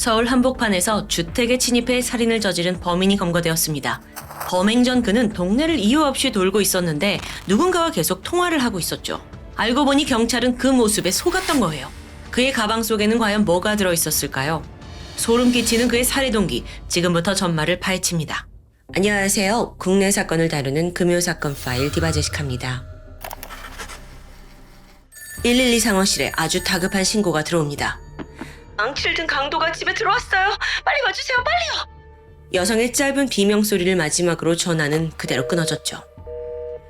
서울 한복판에서 주택에 침입해 살인을 저지른 범인이 검거되었습니다. 범행 전 그는 동네를 이유 없이 돌고 있었는데 누군가와 계속 통화를 하고 있었죠. 알고 보니 경찰은 그 모습에 속았던 거예요. 그의 가방 속에는 과연 뭐가 들어있었을까요? 소름 끼치는 그의 살해 동기, 지금부터 전말을 파헤칩니다. 안녕하세요. 국내 사건을 다루는 금요사건 파일 디바제시카입니다. 112 상황실에 아주 다급한 신고가 들어옵니다. 망치를 든 강도가 집에 들어왔어요. 빨리 와주세요. 빨리요. 여성의 짧은 비명소리를 마지막으로 전화는 그대로 끊어졌죠.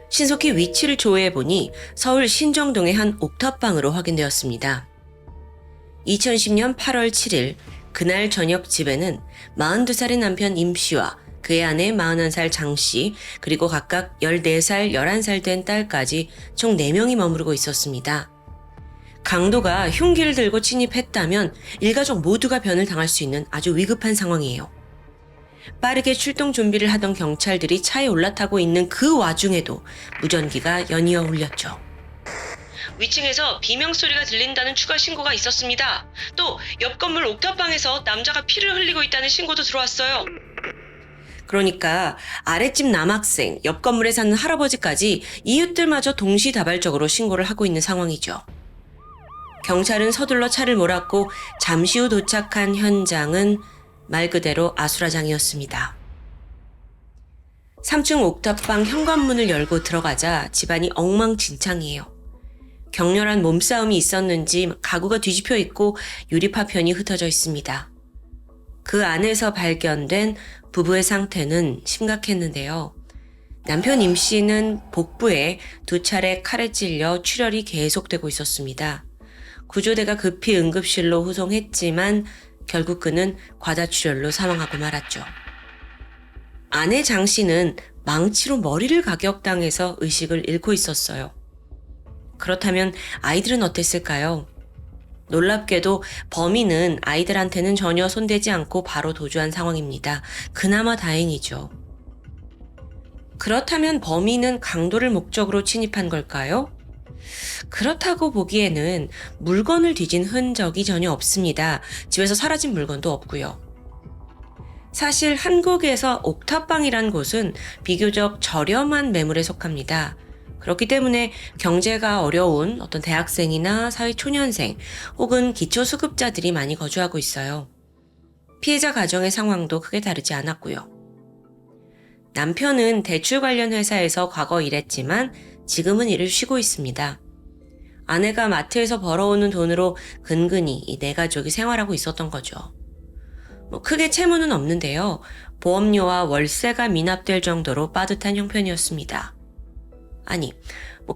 신속히 위치를 조회해보니 서울 신정동의 한 옥탑방으로 확인되었습니다. 2010년 8월 7일 그날 저녁 집에는 42살의 남편 임 씨와 그의 아내 41살 장 씨, 그리고 각각 14살, 11살 된 딸까지 총 4명이 머무르고 있었습니다. 강도가 흉기를 들고 침입했다면 일가족 모두가 변을 당할 수 있는 아주 위급한 상황이에요. 빠르게 출동 준비를 하던 경찰들이 차에 올라타고 있는 그 와중에도 무전기가 연이어 울렸죠. 위층에서 비명소리가 들린다는 추가 신고가 있었습니다. 또 옆 건물 옥탑방에서 남자가 피를 흘리고 있다는 신고도 들어왔어요. 그러니까 아랫집 남학생, 옆 건물에 사는 할아버지까지 이웃들마저 동시다발적으로 신고를 하고 있는 상황이죠. 경찰은 서둘러 차를 몰았고 잠시 후 도착한 현장은 말 그대로 아수라장이었습니다. 3층 옥탑방 현관문을 열고 들어가자 집안이 엉망진창이에요. 격렬한 몸싸움이 있었는지 가구가 뒤집혀 있고 유리파편이 흩어져 있습니다. 그 안에서 발견된 부부의 상태는 심각했는데요. 남편 임 씨는 복부에 2차례 칼에 찔려 출혈이 계속되고 있었습니다. 구조대가 급히 응급실로 후송했지만 결국 그는 과다출혈로 사망하고 말았죠. 아내 장 씨는 망치로 머리를 가격당해서 의식을 잃고 있었어요. 그렇다면 아이들은 어땠을까요? 놀랍게도 범인은 아이들한테는 전혀 손대지 않고 바로 도주한 상황입니다. 그나마 다행이죠. 그렇다면 범인은 강도를 목적으로 침입한 걸까요? 그렇다고 보기에는 물건을 뒤진 흔적이 전혀 없습니다. 집에서 사라진 물건도 없고요. 사실 한국에서 옥탑방이란 곳은 비교적 저렴한 매물에 속합니다. 그렇기 때문에 경제가 어려운 어떤 대학생이나 사회초년생 혹은 기초수급자들이 많이 거주하고 있어요. 피해자 가정의 상황도 크게 다르지 않았고요. 남편은 대출 관련 회사에서 과거 일했지만 지금은 일을 쉬고 있습니다. 아내가 마트에서 벌어오는 돈으로 근근히 이 4가족이 생활하고 있었던 거죠. 크게 채무는 없는데요. 보험료와 월세가 미납될 정도로 빠듯한 형편이었습니다. 아니,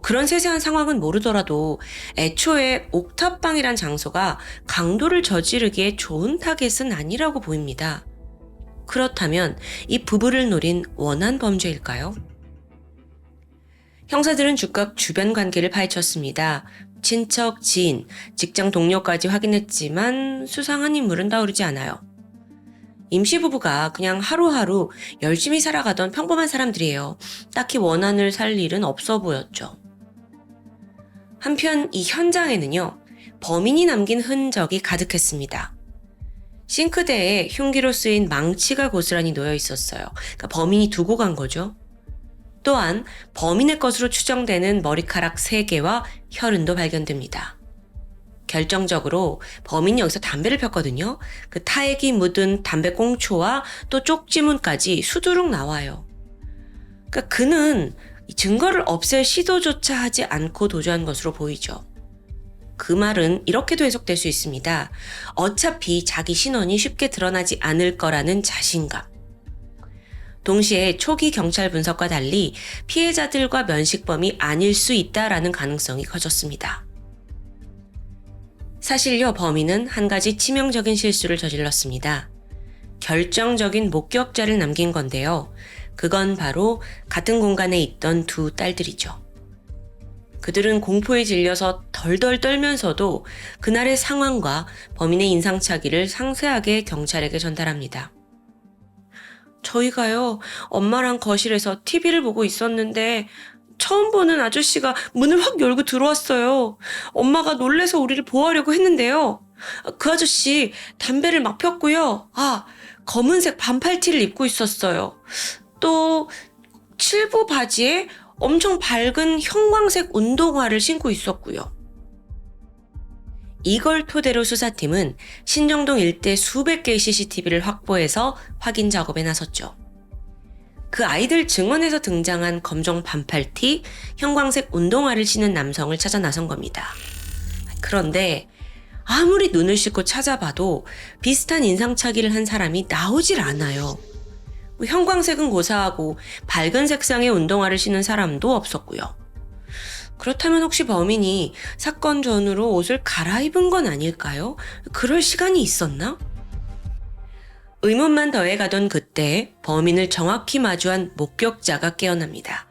그런 세세한 상황은 모르더라도 애초에 옥탑방이란 장소가 강도를 저지르기에 좋은 타겟은 아니라고 보입니다. 그렇다면 이 부부를 노린 원한 범죄일까요? 형사들은 즉각 주변 관계를 파헤쳤습니다. 친척, 지인, 직장 동료까지 확인했지만 수상한 인물은 떠오르지 않아요. 임 씨 부부가 그냥 하루하루 열심히 살아가던 평범한 사람들이에요. 딱히 원한을 살 일은 없어 보였죠. 한편 이 현장에는요, 범인이 남긴 흔적이 가득했습니다. 싱크대에 흉기로 쓰인 망치가 고스란히 놓여 있었어요. 그러니까 범인이 두고 간 거죠. 또한 범인의 것으로 추정되는 머리카락 3개와 혈흔도 발견됩니다. 결정적으로 범인이 여기서 담배를 폈거든요. 그 타액이 묻은 담배 꽁초와 또 쪽지문까지 수두룩 나와요. 그러니까 그는 증거를 없앨 시도조차 하지 않고 도주한 것으로 보이죠. 그 말은 이렇게도 해석될 수 있습니다. 어차피 자기 신원이 쉽게 드러나지 않을 거라는 자신감. 동시에 초기 경찰 분석과 달리 피해자들과 면식범이 아닐 수 있다라는 가능성이 커졌습니다. 사실요, 범인은 한 가지 치명적인 실수를 저질렀습니다. 결정적인 목격자를 남긴 건데요. 그건 바로 같은 공간에 있던 2 딸들이죠. 그들은 공포에 질려서 덜덜 떨면서도 그날의 상황과 범인의 인상착의를 상세하게 경찰에게 전달합니다. 저희가요, 엄마랑 거실에서 TV를 보고 있었는데 처음 보는 아저씨가 문을 확 열고 들어왔어요. 엄마가 놀래서 우리를 보호하려고 했는데요. 그 아저씨 담배를 막 폈고요. 검은색 반팔티를 입고 있었어요. 또 칠부 바지에 엄청 밝은 형광색 운동화를 신고 있었고요. 이걸 토대로 수사팀은 신정동 일대 수백 개의 CCTV를 확보해서 확인 작업에 나섰죠. 그 아이들 증언에서 등장한 검정 반팔티, 형광색 운동화를 신은 남성을 찾아 나선 겁니다. 그런데 아무리 눈을 씻고 찾아봐도 비슷한 인상착의를 한 사람이 나오질 않아요. 형광색은 고사하고 밝은 색상의 운동화를 신은 사람도 없었고요. 그렇다면 혹시 범인이 사건 전후로 옷을 갈아입은 건 아닐까요? 그럴 시간이 있었나? 의문만 더해가던 그때 범인을 정확히 마주한 목격자가 깨어납니다.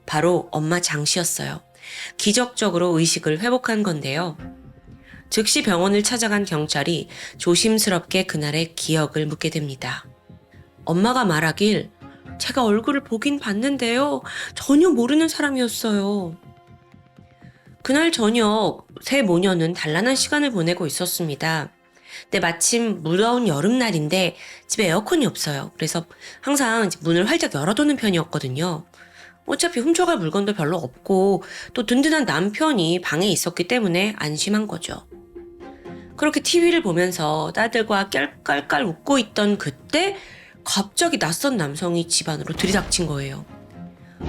바로 엄마 장 씨였어요. 기적적으로 의식을 회복한 건데요. 즉시 병원을 찾아간 경찰이 조심스럽게 그날의 기억을 묻게 됩니다. 엄마가 말하길 제가 얼굴을 보긴 봤는데요. 전혀 모르는 사람이었어요. 그날 저녁 세 모녀는 단란한 시간을 보내고 있었습니다. 근데 마침 무더운 여름날인데 집에 에어컨이 없어요. 그래서 항상 문을 활짝 열어두는 편이었거든요. 어차피 훔쳐갈 물건도 별로 없고 또 든든한 남편이 방에 있었기 때문에 안심한 거죠. 그렇게 TV를 보면서 딸들과 깔깔깔 웃고 있던 그때 갑자기 낯선 남성이 집 안으로 들이닥친 거예요.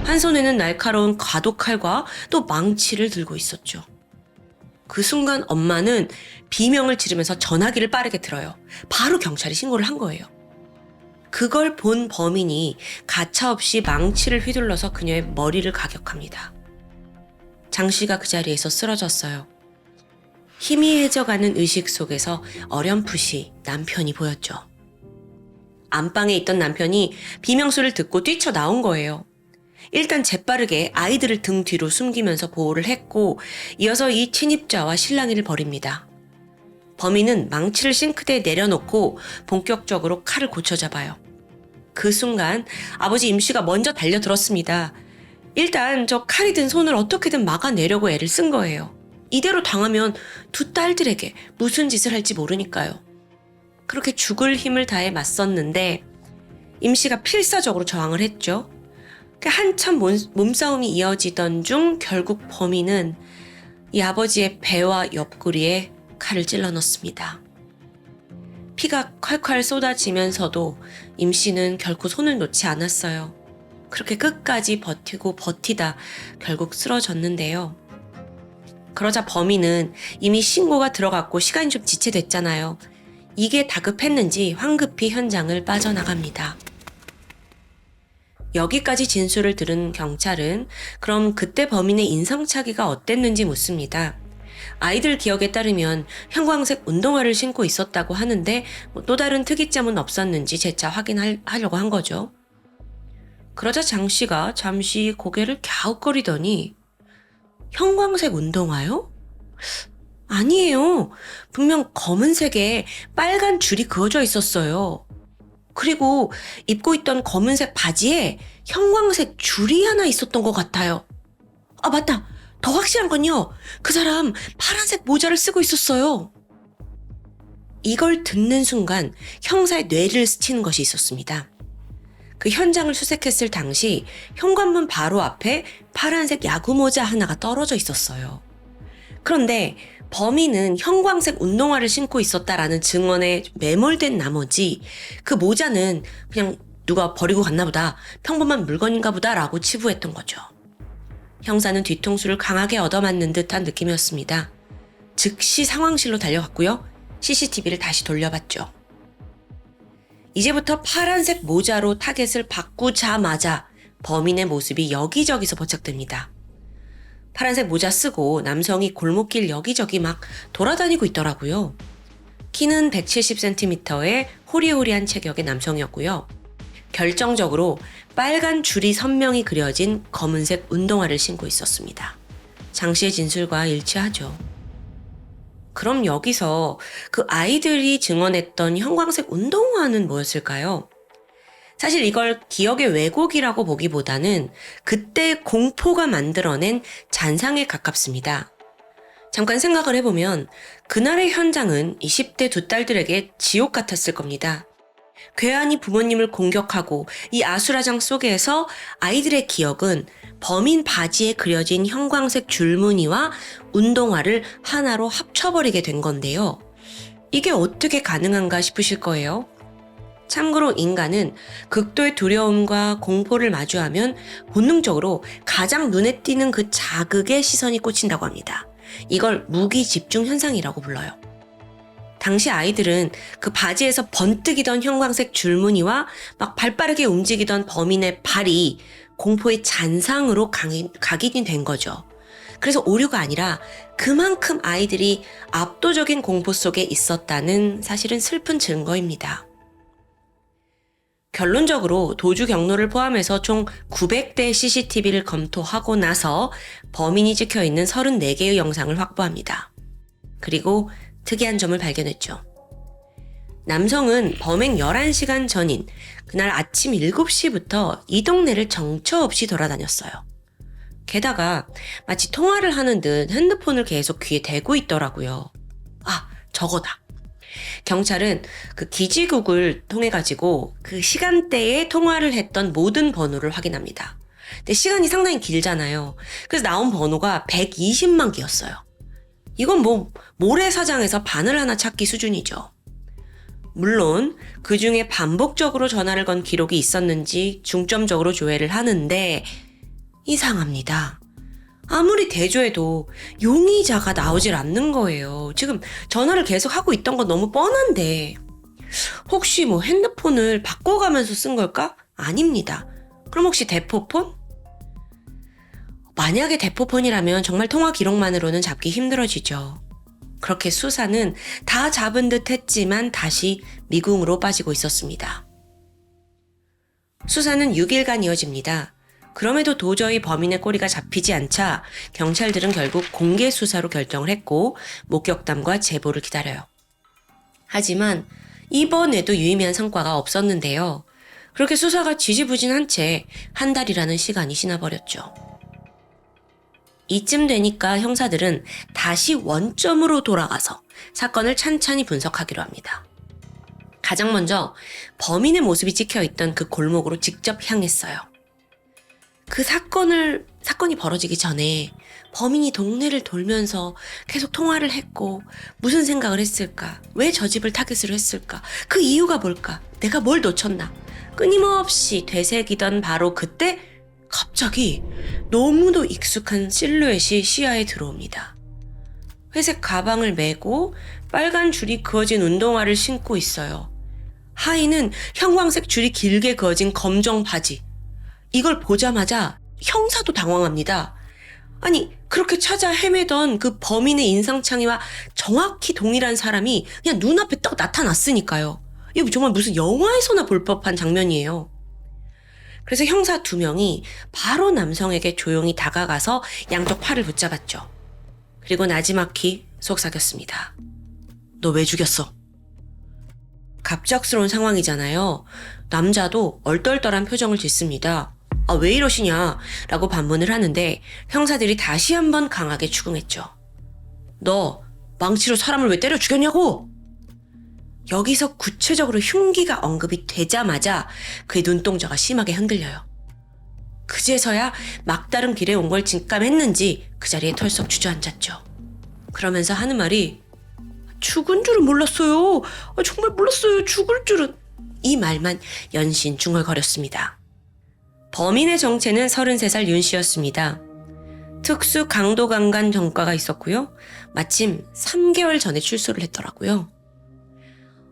한 손에는 날카로운 과도칼과 또 망치를 들고 있었죠. 그 순간 엄마는 비명을 지르면서 전화기를 빠르게 들어요. 바로 경찰에 신고를 한 거예요. 그걸 본 범인이 가차없이 망치를 휘둘러서 그녀의 머리를 가격합니다. 장 씨가 그 자리에서 쓰러졌어요. 희미해져가는 의식 속에서 어렴풋이 남편이 보였죠. 안방에 있던 남편이 비명소리를 듣고 뛰쳐나온 거예요. 일단 재빠르게 아이들을 등 뒤로 숨기면서 보호를 했고 이어서 이 침입자와 실랑이를 벌입니다. 범인은 망치를 싱크대에 내려놓고 본격적으로 칼을 고쳐잡아요. 그 순간 아버지 임 씨가 먼저 달려들었습니다. 일단 저 칼이 든 손을 어떻게든 막아내려고 애를 쓴 거예요. 이대로 당하면 두 딸들에게 무슨 짓을 할지 모르니까요. 그렇게 죽을 힘을 다해 맞섰는데 임 씨가 필사적으로 저항을 했죠. 한참 몸싸움이 이어지던 중 결국 범인은 이 아버지의 배와 옆구리에 칼을 찔러 넣습니다. 피가 콸콸 쏟아지면서도 임 씨는 결코 손을 놓지 않았어요. 그렇게 끝까지 버티고 버티다 결국 쓰러졌는데요. 그러자 범인은 이미 신고가 들어갔고 시간이 좀 지체됐잖아요. 이게 다급했는지 황급히 현장을 빠져나갑니다. 여기까지 진술을 들은 경찰은 그럼 그때 범인의 인상착의가 어땠는지 묻습니다. 아이들 기억에 따르면 형광색 운동화를 신고 있었다고 하는데 또 다른 특이점은 없었는지 재차 확인하려고 한 거죠. 그러자 장 씨가 잠시 고개를 갸웃거리더니 형광색 운동화요? 아니에요. 분명 검은색에 빨간 줄이 그어져 있었어요. 그리고 입고 있던 검은색 바지에 형광색 줄이 하나 있었던 것 같아요. 맞다. 더 확실한 건요. 그 사람 파란색 모자를 쓰고 있었어요. 이걸 듣는 순간 형사의 뇌를 스치는 것이 있었습니다. 그 현장을 수색했을 당시 현관문 바로 앞에 파란색 야구 모자 하나가 떨어져 있었어요. 그런데 범인은 형광색 운동화를 신고 있었다라는 증언에 매몰된 나머지 그 모자는 그냥 누가 버리고 갔나 보다, 평범한 물건인가 보다라고 치부했던 거죠. 형사는 뒤통수를 강하게 얻어맞는 듯한 느낌이었습니다. 즉시 상황실로 달려갔고요. CCTV를 다시 돌려봤죠. 이제부터 파란색 모자로 타겟을 바꾸자마자 범인의 모습이 여기저기서 포착됩니다. 파란색 모자 쓰고 남성이 골목길 여기저기 막 돌아다니고 있더라고요. 키는 170cm의 호리호리한 체격의 남성이었고요. 결정적으로 빨간 줄이 선명히 그려진 검은색 운동화를 신고 있었습니다. 장 씨의 진술과 일치하죠. 그럼 여기서 그 아이들이 증언했던 형광색 운동화는 뭐였을까요? 사실 이걸 기억의 왜곡이라고 보기보다는 그때 공포가 만들어낸 잔상에 가깝습니다. 잠깐 생각을 해보면 그날의 현장은 이 10대 두 딸들에게 지옥 같았을 겁니다. 괴한이 부모님을 공격하고 이 아수라장 속에서 아이들의 기억은 범인 바지에 그려진 형광색 줄무늬와 운동화를 하나로 합쳐버리게 된 건데요. 이게 어떻게 가능한가 싶으실 거예요. 참고로 인간은 극도의 두려움과 공포를 마주하면 본능적으로 가장 눈에 띄는 그 자극에 시선이 꽂힌다고 합니다. 이걸 무기 집중 현상이라고 불러요. 당시 아이들은 그 바지에서 번뜩이던 형광색 줄무늬와 막 발빠르게 움직이던 범인의 발이 공포의 잔상으로 각인이 된 거죠. 그래서 오류가 아니라 그만큼 아이들이 압도적인 공포 속에 있었다는 사실은 슬픈 증거입니다. 결론적으로 도주 경로를 포함해서 총 900대의 CCTV를 검토하고 나서 범인이 찍혀있는 34개의 영상을 확보합니다. 그리고 특이한 점을 발견했죠. 남성은 범행 11시간 전인 그날 아침 7시부터 이 동네를 정처 없이 돌아다녔어요. 게다가 마치 통화를 하는 듯 핸드폰을 계속 귀에 대고 있더라고요. 아, 저거다. 경찰은 그 기지국을 통해 가지고 그 시간대에 통화를 했던 모든 번호를 확인합니다. 근데 시간이 상당히 길잖아요. 그래서 나온 번호가 120만 개였어요. 이건 뭐 모래사장에서 바늘 하나 찾기 수준이죠. 물론 그 중에 반복적으로 전화를 건 기록이 있었는지 중점적으로 조회를 하는데 이상합니다. 아무리 대조해도 용의자가 나오질 않는 거예요. 지금 전화를 계속 하고 있던 건 너무 뻔한데 혹시 뭐 핸드폰을 바꿔가면서 쓴 걸까? 아닙니다. 그럼 혹시 대포폰? 만약에 대포폰이라면 정말 통화 기록만으로는 잡기 힘들어지죠. 그렇게 수사는 다 잡은 듯 했지만 다시 미궁으로 빠지고 있었습니다. 수사는 6일간 이어집니다. 그럼에도 도저히 범인의 꼬리가 잡히지 않자 경찰들은 결국 공개 수사로 결정을 했고 목격담과 제보를 기다려요. 하지만 이번에도 유의미한 성과가 없었는데요. 그렇게 수사가 지지부진한 채 한 달이라는 시간이 지나버렸죠. 이쯤 되니까 형사들은 다시 원점으로 돌아가서 사건을 찬찬히 분석하기로 합니다. 가장 먼저 범인의 모습이 찍혀있던 그 골목으로 직접 향했어요. 그 사건이 벌어지기 전에 범인이 동네를 돌면서 계속 통화를 했고 무슨 생각을 했을까? 왜 저 집을 타깃으로 했을까? 그 이유가 뭘까? 내가 뭘 놓쳤나? 끊임없이 되새기던 바로 그때 갑자기 너무도 익숙한 실루엣이 시야에 들어옵니다. 회색 가방을 메고 빨간 줄이 그어진 운동화를 신고 있어요. 하의는 형광색 줄이 길게 그어진 검정 바지. 이걸 보자마자 형사도 당황합니다. 아니, 그렇게 찾아 헤매던 그 범인의 인상착의와 정확히 동일한 사람이 그냥 눈앞에 딱 나타났으니까요. 이거 정말 무슨 영화에서나 볼 법한 장면이에요. 그래서 형사 2명이 바로 남성에게 조용히 다가가서 양쪽 팔을 붙잡았죠. 그리고 나지막히 속삭였습니다. 너 왜 죽였어? 갑작스러운 상황이잖아요. 남자도 얼떨떨한 표정을 짓습니다. 아, 왜 이러시냐? 라고 반문을 하는데 형사들이 다시 한번 강하게 추궁했죠. 너 망치로 사람을 왜 때려 죽였냐고? 여기서 구체적으로 흉기가 언급이 되자마자 그의 눈동자가 심하게 흔들려요. 그제서야 막다른 길에 온 걸 직감했는지 그 자리에 털썩 주저앉았죠. 그러면서 하는 말이 죽은 줄은 몰랐어요. 정말 몰랐어요. 죽을 줄은. 이 말만 연신 중얼거렸습니다. 범인의 정체는 33살 윤 씨였습니다. 특수 강도 강간 전과가 있었고요. 마침 3개월 전에 출소를 했더라고요.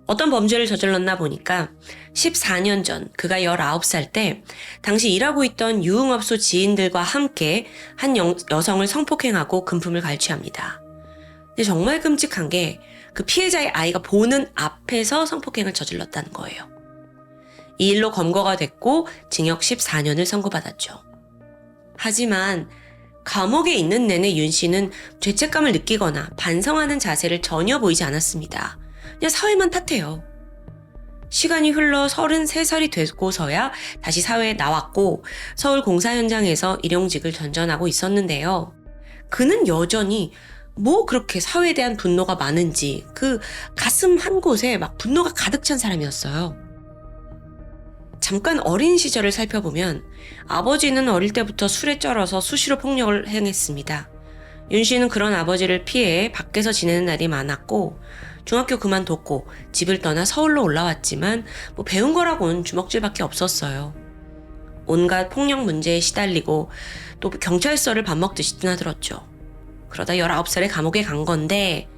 어떤 범죄를 저질렀나 보니까 14년 전 그가 19살 때 당시 일하고 있던 유흥업소 지인들과 함께 한 여성을 성폭행하고 금품을 갈취합니다. 근데 정말 끔찍한 게 그 피해자의 아이가 보는 앞에서 성폭행을 저질렀다는 거예요. 이 일로 검거가 됐고 징역 14년을 선고받았죠. 하지만 감옥에 있는 내내 윤 씨는 죄책감을 느끼거나 반성하는 자세를 전혀 보이지 않았습니다. 그냥 사회만 탓해요. 시간이 흘러 33살이 되고서야 다시 사회에 나왔고 서울 공사 현장에서 일용직을 전전하고 있었는데요. 그는 여전히 뭐 그렇게 사회에 대한 분노가 많은지 그 가슴 한 곳에 막 분노가 가득 찬 사람이었어요. 잠깐 어린 시절을 살펴보면 아버지는 어릴 때부터 술에 쩔어서 수시로 폭력을 행했습니다. 윤 씨는 그런 아버지를 피해 밖에서 지내는 날이 많았고 중학교 그만뒀고 집을 떠나 서울로 올라왔지만 뭐 배운 거라고는 주먹질밖에 없었어요. 온갖 폭력 문제에 시달리고 또 경찰서를 밥 먹듯이 드나들었죠. 그러다 19살에 감옥에 간 건데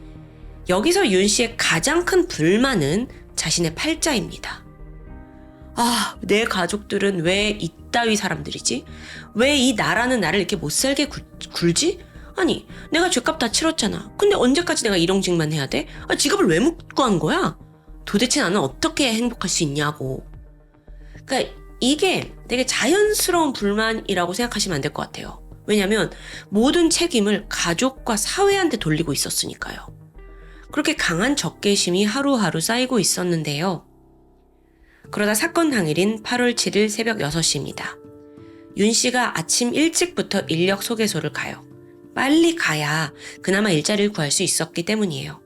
여기서 윤 씨의 가장 큰 불만은 자신의 팔자입니다. 아, 내 가족들은 왜 이따위 사람들이지? 왜 이 나라는 나를 이렇게 못살게 굴지? 아니, 내가 죗값 다 치렀잖아. 근데 언제까지 내가 일용직만 해야 돼? 아, 직업을 왜 묻고 한 거야? 도대체 나는 어떻게 행복할 수 있냐고. 그러니까 이게 되게 자연스러운 불만이라고 생각하시면 안 될 것 같아요. 왜냐면 모든 책임을 가족과 사회한테 돌리고 있었으니까요. 그렇게 강한 적개심이 하루하루 쌓이고 있었는데요. 그러다 사건 당일인 8월 7일 새벽 6시입니다. 윤 씨가 아침 일찍부터 인력 소개소를 가요. 빨리 가야 그나마 일자리를 구할 수 있었기 때문이에요.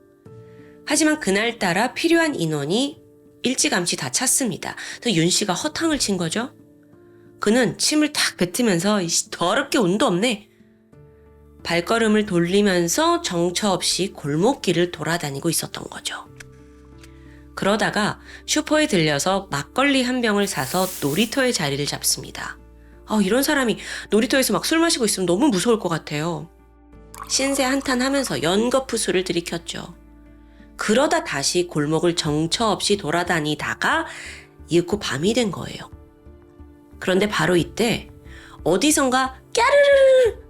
하지만 그날따라 필요한 인원이 일찌감치 다 찼습니다. 그래서 윤 씨가 허탕을 친 거죠. 그는 침을 탁 뱉으면서 더럽게 운도 없네. 발걸음을 돌리면서 정처 없이 골목길을 돌아다니고 있었던 거죠. 그러다가 슈퍼에 들려서 막걸리 한 병을 사서 놀이터에 자리를 잡습니다. 이런 사람이 놀이터에서 막 술 마시고 있으면 너무 무서울 것 같아요. 신세 한탄 하면서 연거푸 술을 들이켰죠. 그러다 다시 골목을 정처 없이 돌아다니다가 이윽고 밤이 된 거예요. 그런데 바로 이때 어디선가 까르르르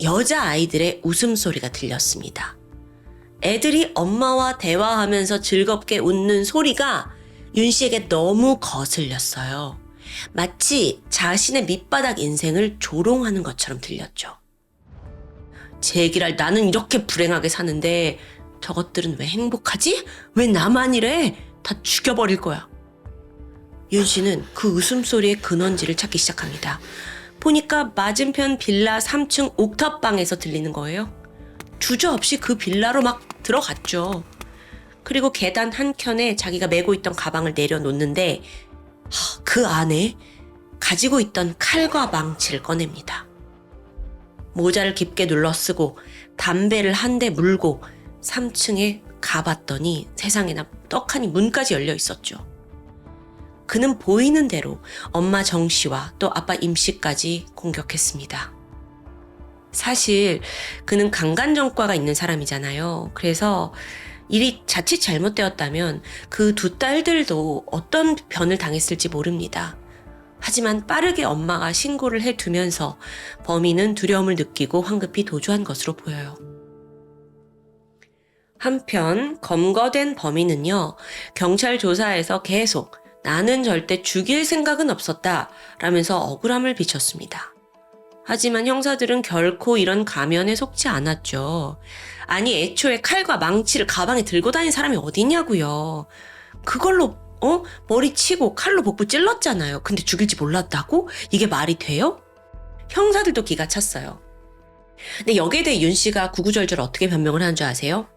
여자아이들의 웃음소리가 들렸습니다. 애들이 엄마와 대화하면서 즐겁게 웃는 소리가 윤 씨에게 너무 거슬렸어요. 마치 자신의 밑바닥 인생을 조롱하는 것처럼 들렸죠. 제기랄 나는 이렇게 불행하게 사는데 저것들은 왜 행복하지? 왜 나만 이래? 다 죽여버릴 거야. 윤 씨는 그 웃음소리의 근원지를 찾기 시작합니다. 보니까 맞은편 빌라 3층 옥탑방에서 들리는 거예요. 주저없이 그 빌라로 막 들어갔죠. 그리고 계단 한켠에 자기가 메고 있던 가방을 내려놓는데 그 안에 가지고 있던 칼과 망치를 꺼냅니다. 모자를 깊게 눌러쓰고 담배를 한 대 물고 3층에 가봤더니 세상에나 떡하니 문까지 열려 있었죠. 그는 보이는 대로 엄마 정 씨와 또 아빠 임 씨까지 공격했습니다. 사실 그는 강간정과가 있는 사람이잖아요. 그래서 일이 자칫 잘못되었다면 그 두 딸들도 어떤 변을 당했을지 모릅니다. 하지만 빠르게 엄마가 신고를 해두면서 범인은 두려움을 느끼고 황급히 도주한 것으로 보여요. 한편 검거된 범인은요, 경찰 조사에서 계속 나는 절대 죽일 생각은 없었다 라면서 억울함을 비췄습니다. 하지만 형사들은 결코 이런 가면에 속지 않았죠. 아니 애초에 칼과 망치를 가방에 들고 다닌 사람이 어디냐고요. 그걸로 머리 치고 칼로 복부 찔렀잖아요. 근데 죽일지 몰랐다고? 이게 말이 돼요? 형사들도 기가 찼어요. 근데 여기에 대해 윤 씨가 구구절절 어떻게 변명을 하는 줄 아세요?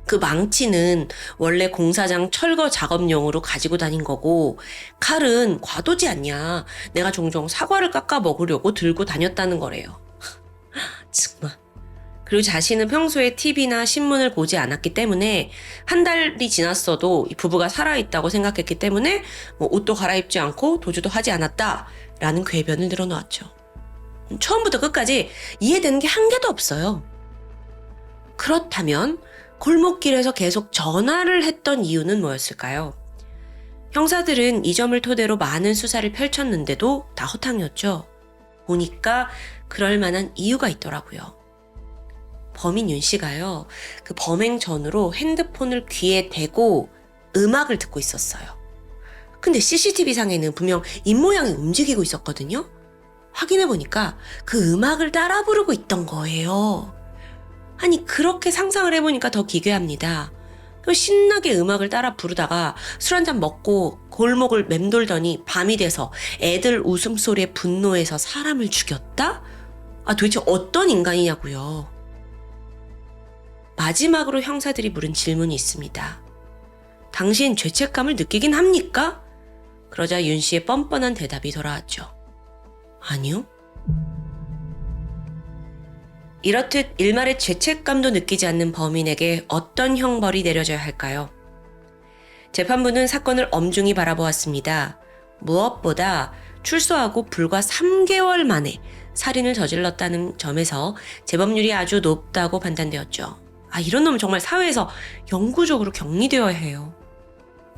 그 망치는 원래 공사장 철거 작업용으로 가지고 다닌 거고 칼은 과도지 않냐. 내가 종종 사과를 깎아 먹으려고 들고 다녔다는 거래요. 정말. 그리고 자신은 평소에 TV나 신문을 보지 않았기 때문에 한 달이 지났어도 이 부부가 살아있다고 생각했기 때문에 옷도 갈아입지 않고 도주도 하지 않았다라는 궤변을 늘어놓았죠. 처음부터 끝까지 이해되는 게 한 개도 없어요. 그렇다면 골목길에서 계속 전화를 했던 이유는 뭐였을까요? 형사들은 이 점을 토대로 많은 수사를 펼쳤는데도 다 허탕이었죠. 보니까 그럴 만한 이유가 있더라고요. 범인 윤 씨가요, 그 범행 전으로 핸드폰을 귀에 대고 음악을 듣고 있었어요. 근데 CCTV상에는 분명 입모양이 움직이고 있었거든요. 확인해보니까 그 음악을 따라 부르고 있던 거예요. 아니 그렇게 상상을 해보니까 더 기괴합니다. 신나게 음악을 따라 부르다가 술 한잔 먹고 골목을 맴돌더니 밤이 돼서 애들 웃음소리에 분노해서 사람을 죽였다? 도대체 어떤 인간이냐고요. 마지막으로 형사들이 물은 질문이 있습니다. 당신 죄책감을 느끼긴 합니까? 그러자 윤 씨의 뻔뻔한 대답이 돌아왔죠. 아니요. 이렇듯 일말의 죄책감도 느끼지 않는 범인에게 어떤 형벌이 내려져야 할까요? 재판부는 사건을 엄중히 바라보았습니다. 무엇보다 출소하고 불과 3개월 만에 살인을 저질렀다는 점에서 재범률이 아주 높다고 판단되었죠. 이런 놈은 정말 사회에서 영구적으로 격리되어야 해요.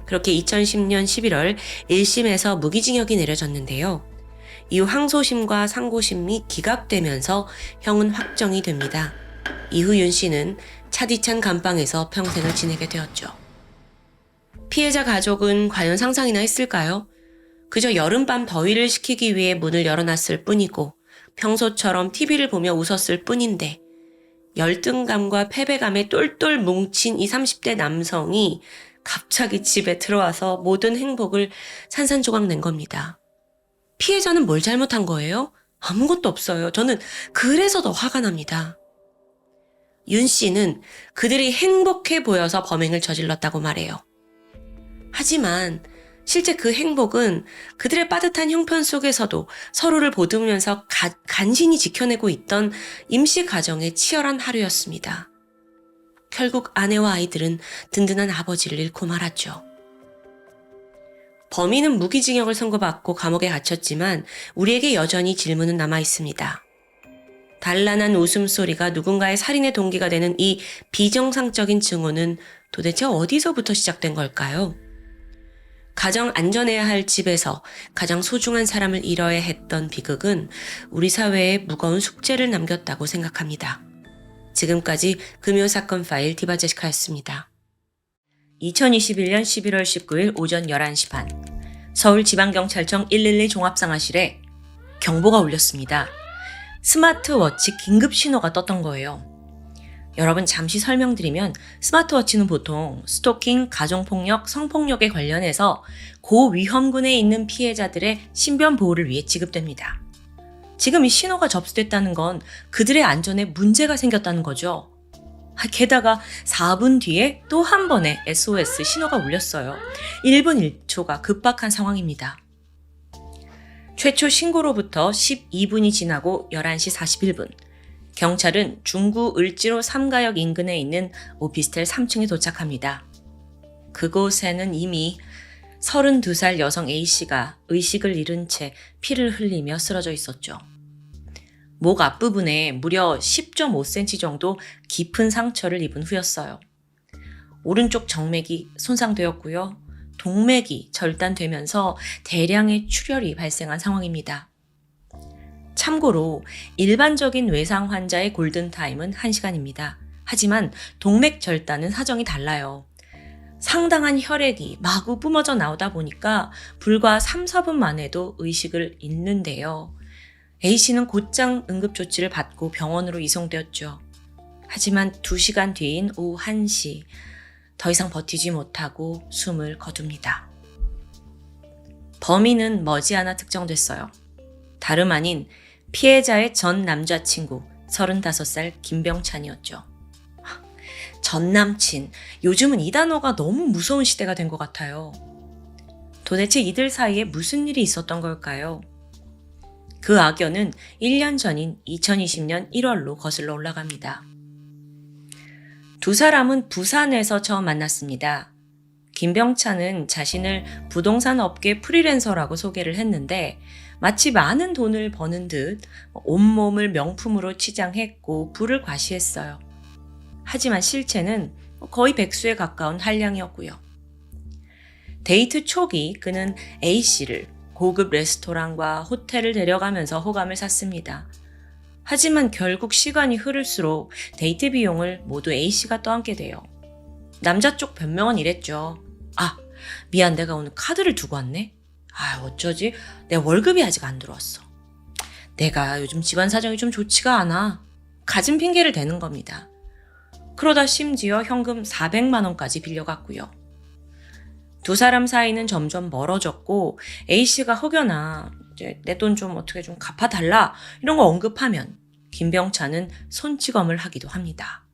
그렇게 2010년 11월 1심에서 무기징역이 내려졌는데요. 이후 항소심과 상고심이 기각되면서 형은 확정이 됩니다. 이후 윤 씨는 차디찬 감방에서 평생을 지내게 되었죠. 피해자 가족은 과연 상상이나 했을까요? 그저 여름밤 더위를 식히기 위해 문을 열어놨을 뿐이고 평소처럼 TV를 보며 웃었을 뿐인데 열등감과 패배감에 똘똘 뭉친 이 30대 남성이 갑자기 집에 들어와서 모든 행복을 산산조각 낸 겁니다. 피해자는 뭘 잘못한 거예요? 아무것도 없어요. 저는 그래서 더 화가 납니다. 윤 씨는 그들이 행복해 보여서 범행을 저질렀다고 말해요. 하지만 실제 그 행복은 그들의 빠듯한 형편 속에서도 서로를 보듬으면서 간신히 지켜내고 있던 임시 가정의 치열한 하루였습니다. 결국 아내와 아이들은 든든한 아버지를 잃고 말았죠. 범인은 무기징역을 선고받고 감옥에 갇혔지만 우리에게 여전히 질문은 남아 있습니다. 단란한 웃음소리가 누군가의 살인의 동기가 되는 이 비정상적인 증오는 도대체 어디서부터 시작된 걸까요? 가장 안전해야 할 집에서 가장 소중한 사람을 잃어야 했던 비극은 우리 사회에 무거운 숙제를 남겼다고 생각합니다. 지금까지 금요사건 파일 디바제시카였습니다. 2021년 11월 19일 오전 11시 반 서울지방경찰청 112 종합상황실에 경보가 울렸습니다. 스마트워치 긴급 신호가 떴던 거예요. 여러분 잠시 설명드리면 스마트워치는 보통 스토킹, 가정폭력, 성폭력에 관련해서 고위험군에 있는 피해자들의 신변 보호를 위해 지급됩니다. 지금 이 신호가 접수됐다는 건 그들의 안전에 문제가 생겼다는 거죠. 게다가 4분 뒤에 또 한 번의 SOS 신호가 울렸어요. 1분 1초가 급박한 상황입니다. 최초 신고로부터 12분이 지나고 11시 41분 경찰은 중구 을지로 3가역 인근에 있는 오피스텔 3층에 도착합니다. 그곳에는 이미 32살 여성 A씨가 의식을 잃은 채 피를 흘리며 쓰러져 있었죠. 목 앞부분에 무려 10.5cm 정도 깊은 상처를 입은 후였어요. 오른쪽 정맥이 손상되었고요. 동맥이 절단되면서 대량의 출혈이 발생한 상황입니다. 참고로 일반적인 외상 환자의 골든타임은 1시간입니다. 하지만 동맥 절단은 사정이 달라요. 상당한 혈액이 마구 뿜어져 나오다 보니까 불과 3, 4분 만에도 의식을 잃는데요. A씨는 곧장 응급조치를 받고 병원으로 이송되었죠. 하지만 2시간 뒤인 오후 1시 더 이상 버티지 못하고 숨을 거둡니다. 범인은 머지않아 특정됐어요. 다름 아닌 피해자의 전 남자친구 35살 김병찬이었죠. 전 남친, 요즘은 이 단어가 너무 무서운 시대가 된 것 같아요. 도대체 이들 사이에 무슨 일이 있었던 걸까요? 그 악연은 1년 전인 2020년 1월로 거슬러 올라갑니다. 두 사람은 부산에서 처음 만났습니다. 김병찬은 자신을 부동산 업계 프리랜서라고 소개를 했는데 마치 많은 돈을 버는 듯 온몸을 명품으로 치장했고 부를 과시했어요. 하지만 실체는 거의 백수에 가까운 한량이었고요. 데이트 초기 그는 A씨를 고급 레스토랑과 호텔을 데려가면서 호감을 샀습니다. 하지만 결국 시간이 흐를수록 데이트 비용을 모두 A씨가 떠안게 돼요. 남자 쪽 변명은 이랬죠. 미안, 내가 오늘 카드를 두고 왔네. 어쩌지? 내 월급이 아직 안 들어왔어. 내가 요즘 집안 사정이 좀 좋지가 않아. 가진 핑계를 대는 겁니다. 그러다 심지어 현금 400만 원까지 빌려갔고요. 두 사람 사이는 점점 멀어졌고 A씨가 혹여나 내 돈 좀 어떻게 좀 갚아달라 이런 거 언급하면 김병찬은 손찌검을 하기도 합니다.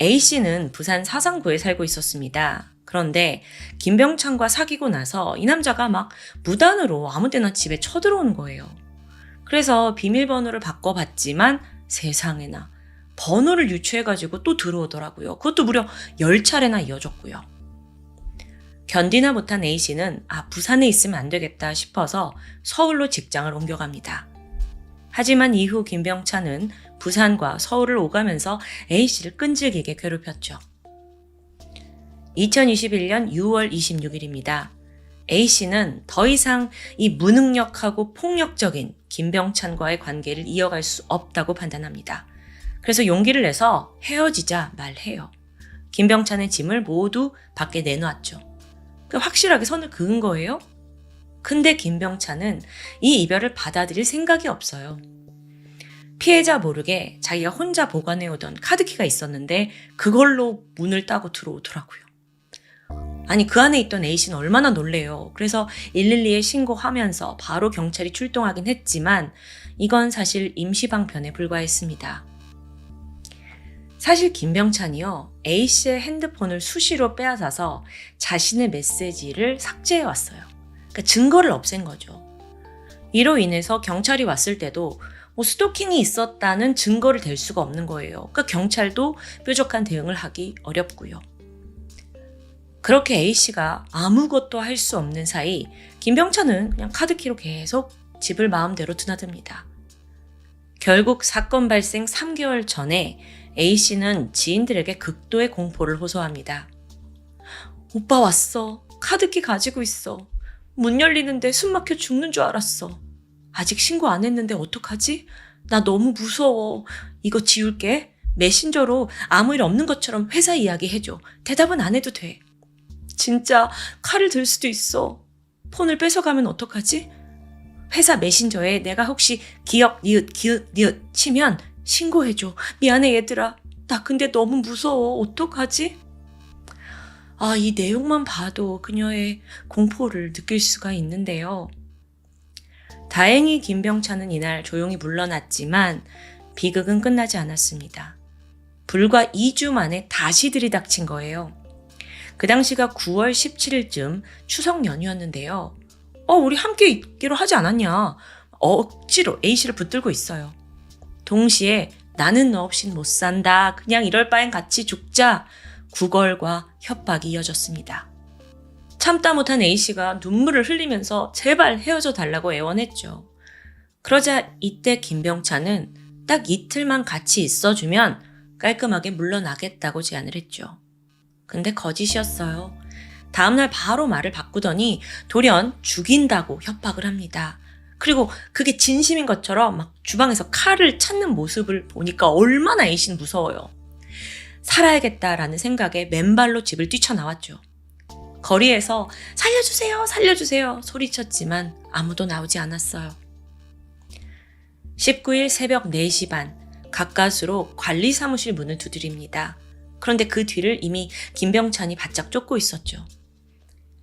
A씨는 부산 사상구에 살고 있었습니다. 그런데 김병찬과 사귀고 나서 이 남자가 막 무단으로 아무 때나 집에 쳐들어오는 거예요. 그래서 비밀번호를 바꿔봤지만 세상에나 번호를 유추해가지고 또 들어오더라고요. 그것도 무려 10차례나 이어졌고요. 견디나 못한 A씨는 부산에 있으면 안 되겠다 싶어서 서울로 직장을 옮겨갑니다. 하지만 이후 김병찬은 부산과 서울을 오가면서 A씨를 끈질기게 괴롭혔죠. 2021년 6월 26일입니다. A씨는 더 이상 이 무능력하고 폭력적인 김병찬과의 관계를 이어갈 수 없다고 판단합니다. 그래서 용기를 내서 헤어지자 말해요. 김병찬의 짐을 모두 밖에 내놓았죠. 확실하게 선을 그은 거예요. 근데 김병찬은 이 이별을 받아들일 생각이 없어요. 피해자 모르게 자기가 혼자 보관해오던 카드키가 있었는데 그걸로 문을 따고 들어오더라고요. 아니 그 안에 있던 A씨는 얼마나 놀래요. 그래서 112에 신고하면서 바로 경찰이 출동하긴 했지만 이건 사실 임시방편에 불과했습니다. 사실 김병찬이요, A씨의 핸드폰을 수시로 빼앗아서 자신의 메시지를 삭제해왔어요. 그러니까 증거를 없앤 거죠. 이로 인해서 경찰이 왔을 때도 스토킹이 있었다는 증거를 댈 수가 없는 거예요. 그러니까 경찰도 뾰족한 대응을 하기 어렵고요. 그렇게 A씨가 아무것도 할 수 없는 사이 김병찬은 그냥 카드키로 계속 집을 마음대로 드나듭니다. 결국 사건 발생 3개월 전에 A씨는 지인들에게 극도의 공포를 호소합니다. 오빠 왔어. 카드키 가지고 있어. 문 열리는데 숨 막혀 죽는 줄 알았어. 아직 신고 안 했는데 어떡하지? 나 너무 무서워. 이거 지울게. 메신저로 아무 일 없는 것처럼 회사 이야기 해줘. 대답은 안 해도 돼. 진짜 칼을 들 수도 있어. 폰을 뺏어가면 어떡하지? 회사 메신저에 내가 혹시 기억, 니읒, 기읒, 니읒 치면 신고해줘. 미안해 얘들아. 나 근데 너무 무서워. 어떡하지? 이 내용만 봐도 그녀의 공포를 느낄 수가 있는데요. 다행히 김병찬은 이날 조용히 물러났지만 비극은 끝나지 않았습니다. 불과 2주 만에 다시 들이닥친 거예요. 그 당시가 9월 17일쯤 추석 연휴였는데요. 우리 함께 있기로 하지 않았냐. 억지로 A씨를 붙들고 있어요. 동시에 나는 너 없인 못 산다. 그냥 이럴 바엔 같이 죽자. 구걸과 협박이 이어졌습니다. 참다 못한 A씨가 눈물을 흘리면서 제발 헤어져 달라고 애원했죠. 그러자 이때 김병찬은 딱 이틀만 같이 있어주면 깔끔하게 물러나겠다고 제안을 했죠. 근데 거짓이었어요. 다음날 바로 말을 바꾸더니 돌연 죽인다고 협박을 합니다. 그리고 그게 진심인 것처럼 막 주방에서 칼을 찾는 모습을 보니까 얼마나 A씨는 무서워요. 살아야겠다라는 생각에 맨발로 집을 뛰쳐나왔죠. 거리에서 살려주세요, 살려주세요 소리쳤지만 아무도 나오지 않았어요. 19일 새벽 4시 반 가까스로 관리사무실 문을 두드립니다. 그런데 그 뒤를 이미 김병찬이 바짝 쫓고 있었죠.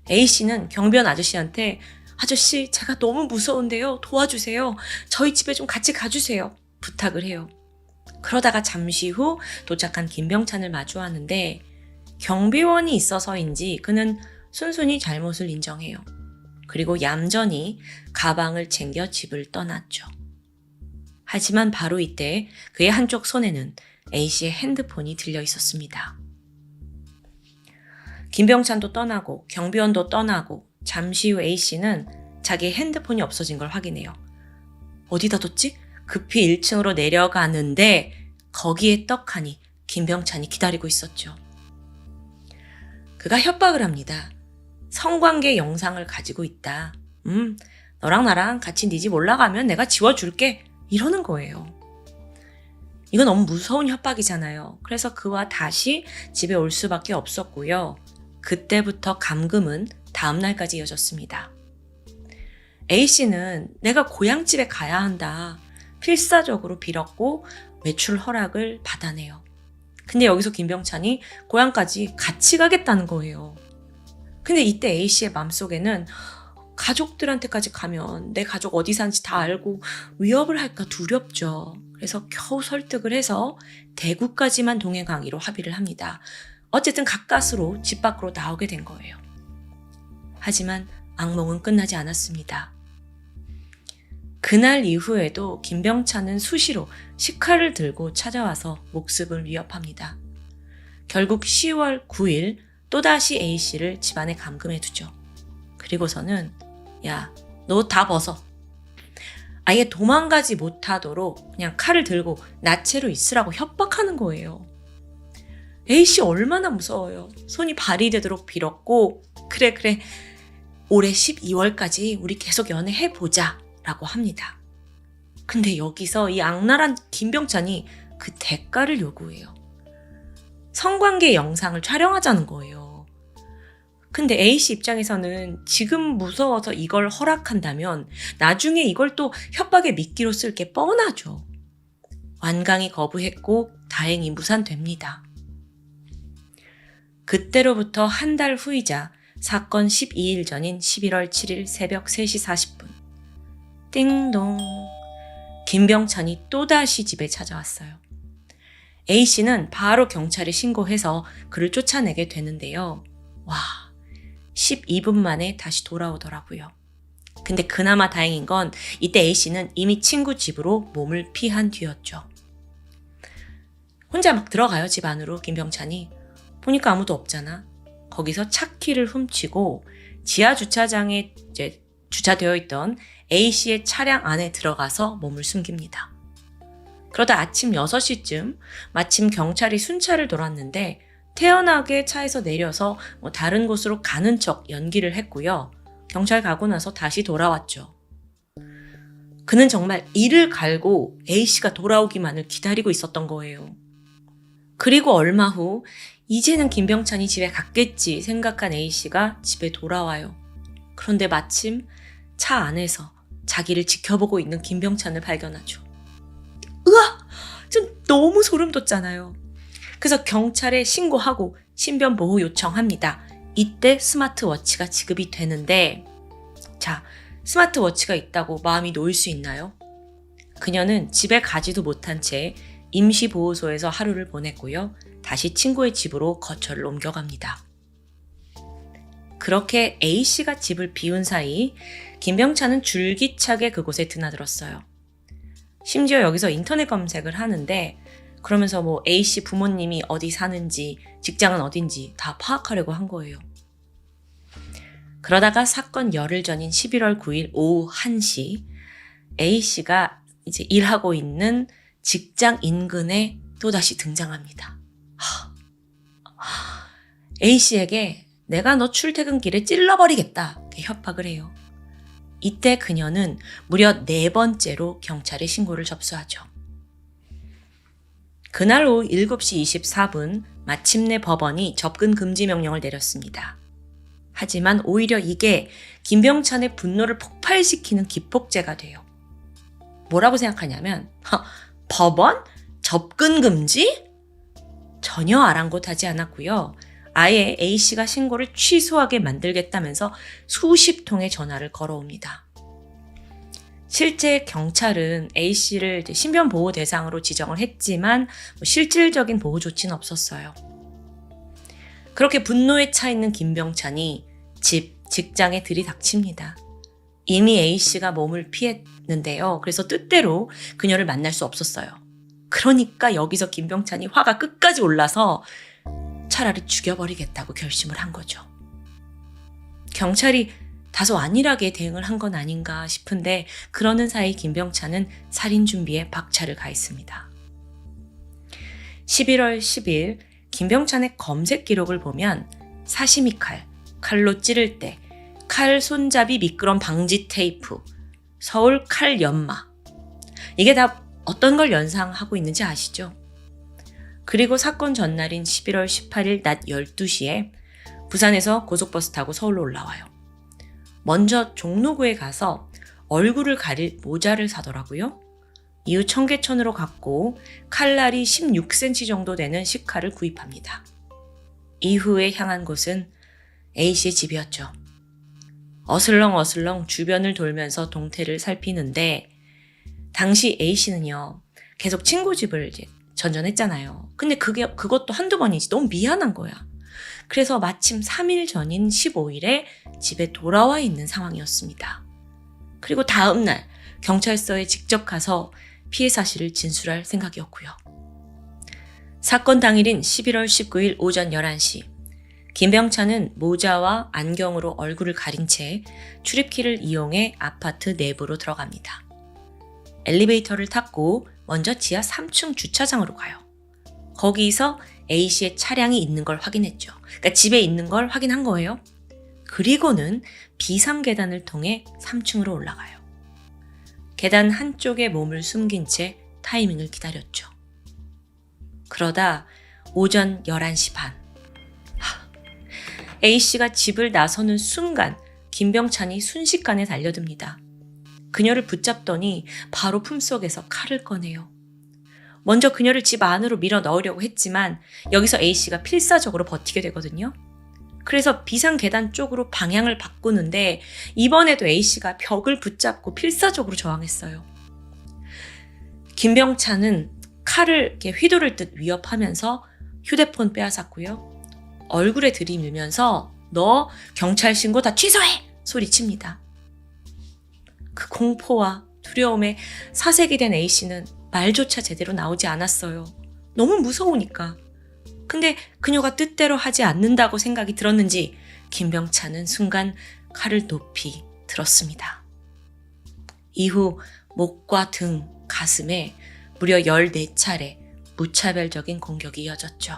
A씨는 경비원 아저씨한테 아저씨 제가 너무 무서운데요. 도와주세요. 저희 집에 좀 같이 가주세요. 부탁을 해요. 그러다가 잠시 후 도착한 김병찬을 마주하는데 경비원이 있어서인지 그는 순순히 잘못을 인정해요. 그리고 얌전히 가방을 챙겨 집을 떠났죠. 하지만 바로 이때 그의 한쪽 손에는 A씨의 핸드폰이 들려 있었습니다. 김병찬도 떠나고 경비원도 떠나고 잠시 후 A씨는 자기의 핸드폰이 없어진 걸 확인해요. 어디다 뒀지? 급히 1층으로 내려가는데 거기에 떡하니 김병찬이 기다리고 있었죠. 그가 협박을 합니다. 성관계 영상을 가지고 있다. 너랑 나랑 같이 네 집 올라가면 내가 지워줄게. 이러는 거예요. 이건 너무 무서운 협박이잖아요. 그래서 그와 다시 집에 올 수밖에 없었고요. 그때부터 감금은 다음 날까지 이어졌습니다. A씨는 내가 고향집에 가야 한다. 필사적으로 빌었고 외출 허락을 받아내요. 근데 여기서 김병찬이 고향까지 같이 가겠다는 거예요. 근데 이때 A씨의 마음속에는 가족들한테까지 가면 내 가족 어디 사는지 다 알고 위협을 할까 두렵죠. 그래서 겨우 설득을 해서 대구까지만 동행하기로 합의를 합니다. 어쨌든 가까스로 집 밖으로 나오게 된 거예요. 하지만 악몽은 끝나지 않았습니다. 그날 이후에도 김병찬은 수시로 식칼을 들고 찾아와서 목숨을 위협합니다. 결국 10월 9일 또다시 A씨를 집안에 감금해두죠. 그리고서는 야, 너 다 벗어. 아예 도망가지 못하도록 그냥 칼을 들고 나체로 있으라고 협박하는 거예요. A씨 얼마나 무서워요. 손이 발이 되도록 빌었고 그래 올해 12월까지 우리 계속 연애해보자 라고 합니다. 근데 여기서 이 악랄한 김병찬이 그 대가를 요구해요. 성관계 영상을 촬영하자는 거예요. 근데 A씨 입장에서는 지금 무서워서 이걸 허락한다면 나중에 이걸 또 협박의 미끼로 쓸 게 뻔하죠. 완강히 거부했고 다행히 무산됩니다. 그때로부터 한 달 후이자 사건 12일 전인 11월 7일 새벽 3시 40분. 띵동. 김병찬이 또다시 집에 찾아왔어요. A씨는 바로 경찰에 신고해서 그를 쫓아내게 되는데요. 와, 12분 만에 다시 돌아오더라고요. 근데 그나마 다행인 건 이때 A씨는 이미 친구 집으로 몸을 피한 뒤였죠. 혼자 막 들어가요, 집 안으로 김병찬이. 보니까 아무도 없잖아. 거기서 차키를 훔치고 지하 주차장에 이제 주차되어 있던 A씨의 차량 안에 들어가서 몸을 숨깁니다. 그러다 아침 6시쯤 마침 경찰이 순찰을 돌았는데 태연하게 차에서 내려서 다른 곳으로 가는 척 연기를 했고요. 경찰 가고 나서 다시 돌아왔죠. 그는 정말 이를 갈고 A씨가 돌아오기만을 기다리고 있었던 거예요. 그리고 얼마 후 이제는 김병찬이 집에 갔겠지 생각한 A씨가 집에 돌아와요. 그런데 마침 차 안에서 자기를 지켜보고 있는 김병찬을 발견하죠. 으아! 좀 너무 소름 돋잖아요. 그래서 경찰에 신고하고 신변보호 요청합니다. 이때 스마트워치가 지급이 되는데 자, 스마트워치가 있다고 마음이 놓일 수 있나요? 그녀는 집에 가지도 못한 채 임시보호소에서 하루를 보냈고요. 다시 친구의 집으로 거처를 옮겨갑니다. 그렇게 A씨가 집을 비운 사이 김병찬은 줄기차게 그곳에 드나들었어요. 심지어 여기서 인터넷 검색을 하는데 그러면서 A씨 부모님이 어디 사는지 직장은 어딘지 다 파악하려고 한 거예요. 그러다가 사건 열흘 전인 11월 9일 오후 1시 A씨가 이제 일하고 있는 직장 인근에 또다시 등장합니다. A씨에게 내가 너 출퇴근길에 찔러버리겠다 이렇게 협박을 해요. 이때 그녀는 무려 4번째로 경찰에 신고를 접수하죠. 그날 오후 7시 24분 마침내 법원이 접근 금지 명령을 내렸습니다. 하지만 오히려 이게 김병찬의 분노를 폭발시키는 기폭제가 돼요. 뭐라고 생각하냐면 법원? 접근 금지? 전혀 아랑곳하지 않았고요. 아예 A씨가 신고를 취소하게 만들겠다면서 수십 통의 전화를 걸어옵니다. 실제 경찰은 A씨를 신변보호 대상으로 지정을 했지만 실질적인 보호 조치는 없었어요. 그렇게 분노에 차 있는 김병찬이 직장에 들이닥칩니다. 이미 A씨가 몸을 피했는데요. 그래서 뜻대로 그녀를 만날 수 없었어요. 그러니까 여기서 김병찬이 화가 끝까지 올라서 차라리 죽여버리겠다고 결심을 한 거죠. 경찰이 다소 안일하게 대응을 한 건 아닌가 싶은데 그러는 사이 김병찬은 살인 준비에 박차를 가했습니다. 11월 10일 김병찬의 검색 기록을 보면 사시미 칼로 찌를 때, 칼 손잡이 미끄럼 방지 테이프, 서울 칼 연마 이게 다 어떤 걸 연상하고 있는지 아시죠? 그리고 사건 전날인 11월 18일 낮 12시에 부산에서 고속버스 타고 서울로 올라와요. 먼저 종로구에 가서 얼굴을 가릴 모자를 사더라고요. 이후 청계천으로 갔고 칼날이 16cm 정도 되는 식칼을 구입합니다. 이후에 향한 곳은 A씨의 집이었죠. 어슬렁어슬렁 주변을 돌면서 동태를 살피는데 당시 A씨는요. 계속 친구 집을 이제 전전했잖아요. 근데 그것도 한두 번이지. 너무 미안한 거야. 그래서 마침 3일 전인 15일에 집에 돌아와 있는 상황이었습니다. 그리고 다음 날 경찰서에 직접 가서 피해 사실을 진술할 생각이었고요. 사건 당일인 11월 19일 오전 11시 김병찬은 모자와 안경으로 얼굴을 가린 채 출입키를 이용해 아파트 내부로 들어갑니다. 엘리베이터를 탔고 먼저 지하 3층 주차장으로 가요. 거기서 A씨의 차량이 있는 걸 확인했죠. 그러니까 집에 있는 걸 확인한 거예요. 그리고는 비상계단을 통해 3층으로 올라가요. 계단 한쪽에 몸을 숨긴 채 타이밍을 기다렸죠. 그러다 오전 11시 반. A씨가 집을 나서는 순간 김병찬이 순식간에 달려듭니다. 그녀를 붙잡더니 바로 품속에서 칼을 꺼내요. 먼저 그녀를 집 안으로 밀어 넣으려고 했지만 여기서 A씨가 필사적으로 버티게 되거든요. 그래서 비상계단 쪽으로 방향을 바꾸는데 이번에도 A씨가 벽을 붙잡고 필사적으로 저항했어요. 김병찬은 칼을 이렇게 휘두를 듯 위협하면서 휴대폰 빼앗았고요. 얼굴에 들이밀면서 너 경찰 신고 다 취소해! 소리칩니다. 그 공포와 두려움에 사색이 된 A씨는 말조차 제대로 나오지 않았어요. 너무 무서우니까. 근데 그녀가 뜻대로 하지 않는다고 생각이 들었는지 김병찬은 순간 칼을 높이 들었습니다. 이후 목과 등, 가슴에 무려 14차례 무차별적인 공격이 이어졌죠.